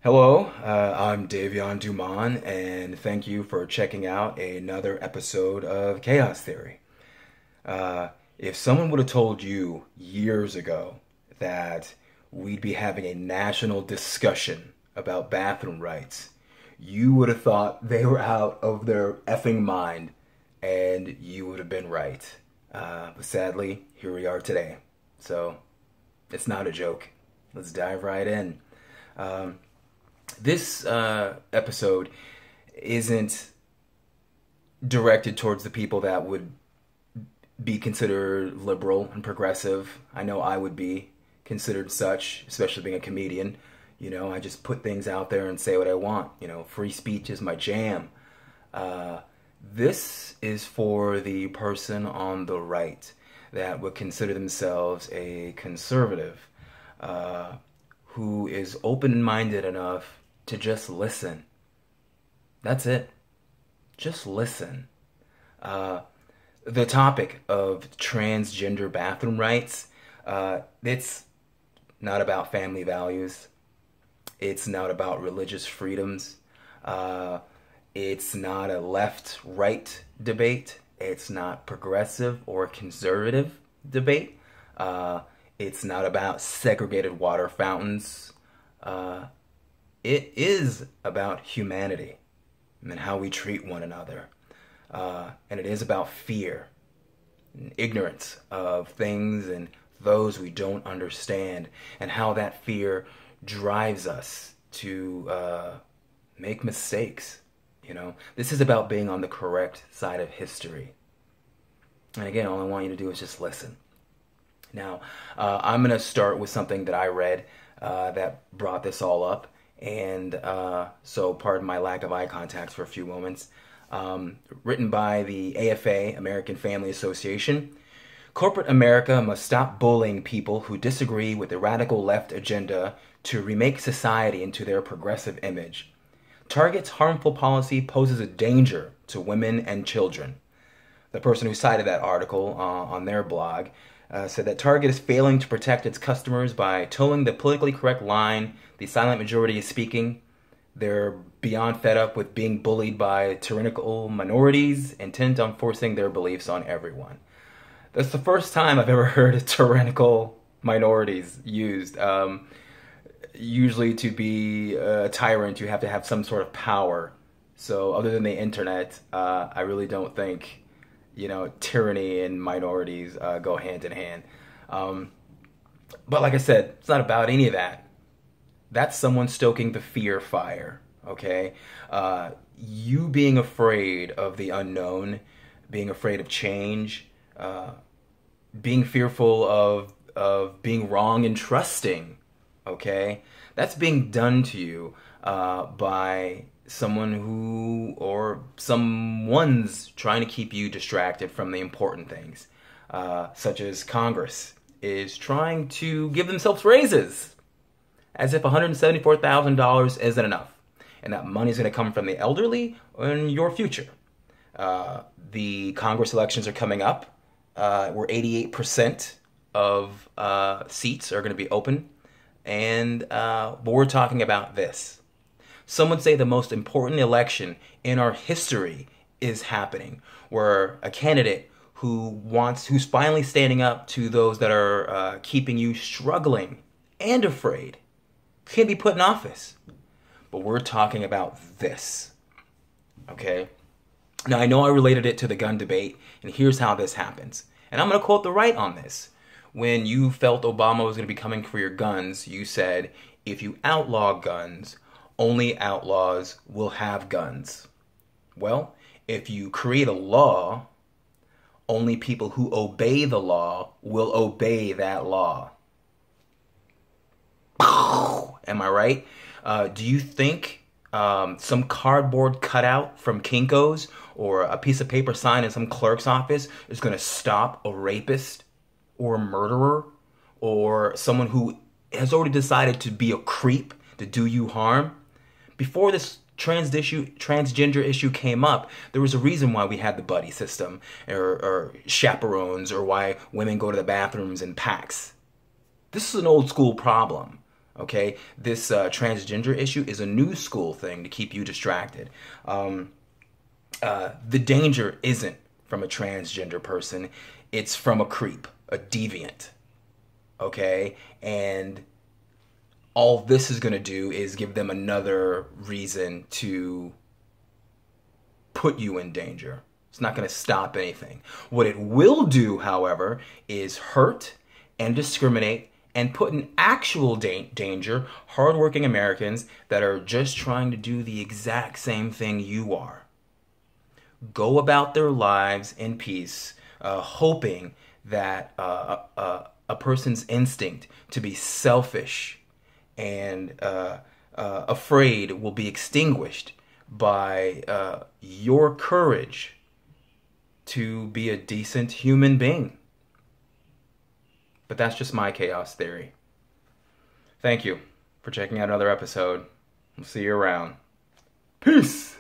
Hello, I'm Devyan DuMon, and thank you for checking out another episode of Chaos Theory. If someone would have told you years ago that we'd be having a national discussion about bathroom rights, you would have thought they were out of their effing mind, and you would have been right. But sadly, here we are today. So, it's not a joke. Let's dive right in. This episode isn't directed towards the people that would be considered liberal and progressive. I know I would be considered such, especially being a comedian. I just put things out there and say what I want. Free speech is my jam. This is for the person on the right that would consider themselves a conservative, who is open-minded enough to just listen. That's it. Just listen. The topic of transgender bathroom rights, it's not about family values. It's not about religious freedoms. It's not a left-right debate. It's not progressive or conservative debate. It's not about segregated water fountains. It is about humanity and how we treat one another. And it is about fear and ignorance of things and those we don't understand, and how that fear drives us to make mistakes. This is about being on the correct side of history. And again, all I want you to do is just listen. Now, I'm going to start with something that I read that brought this all up. And so pardon my lack of eye contact for a few moments. Written by the AFA, American Family Association. Corporate America must stop bullying people who disagree with the radical left agenda to remake society into their progressive image. Target's harmful policy poses a danger to women and children. The person who cited that article on their blog said that Target is failing to protect its customers by towing the politically correct line the silent majority is speaking. They're beyond fed up with being bullied by tyrannical minorities, intent on forcing their beliefs on everyone. That's the first time I've ever heard tyrannical minorities used. Usually to be a tyrant, you have to have some sort of power. So other than the internet, I really don't think tyranny and minorities go hand in hand. But like I said, it's not about any of that. That's someone stoking the fear fire, okay? You being afraid of the unknown, being afraid of change, being fearful of being wrong and trusting, okay? That's being done to you by someone's trying to keep you distracted from the important things, such as Congress is trying to give themselves raises, as if $174,000 isn't enough, and that money is going to come from the elderly in your future. The Congress elections are coming up, where 88% of seats are going to be open, but we're talking about this. Some would say the most important election in our history is happening, where a candidate who's finally standing up to those that are keeping you struggling and afraid can be put in office. But we're talking about this, okay? Now, I know I related it to the gun debate, and here's how this happens. And I'm going to quote the right on this. When you felt Obama was going to be coming for your guns, you said, if you outlaw guns, only outlaws will have guns. Well, if you create a law, only people who obey the law will obey that law. Am I right? Do you think some cardboard cutout from Kinko's or a piece of paper sign in some clerk's office is going to stop a rapist or a murderer or someone who has already decided to be a creep, to do you harm? Before this transgender issue came up, there was a reason why we had the buddy system or chaperones, or why women go to the bathrooms in packs. This is an old school problem. Okay, this transgender issue is a new school thing to keep you distracted. The danger isn't from a transgender person, it's from a creep, a deviant. Okay, and all this is going to do is give them another reason to put you in danger. It's not going to stop anything. What it will do, however, is hurt and discriminate and put in actual danger hardworking Americans that are just trying to do the exact same thing you are. Go about their lives in peace, hoping that a person's instinct to be selfish and afraid will be extinguished by your courage to be a decent human being. But that's just my chaos theory. Thank you for checking out another episode. We'll see you around. Peace!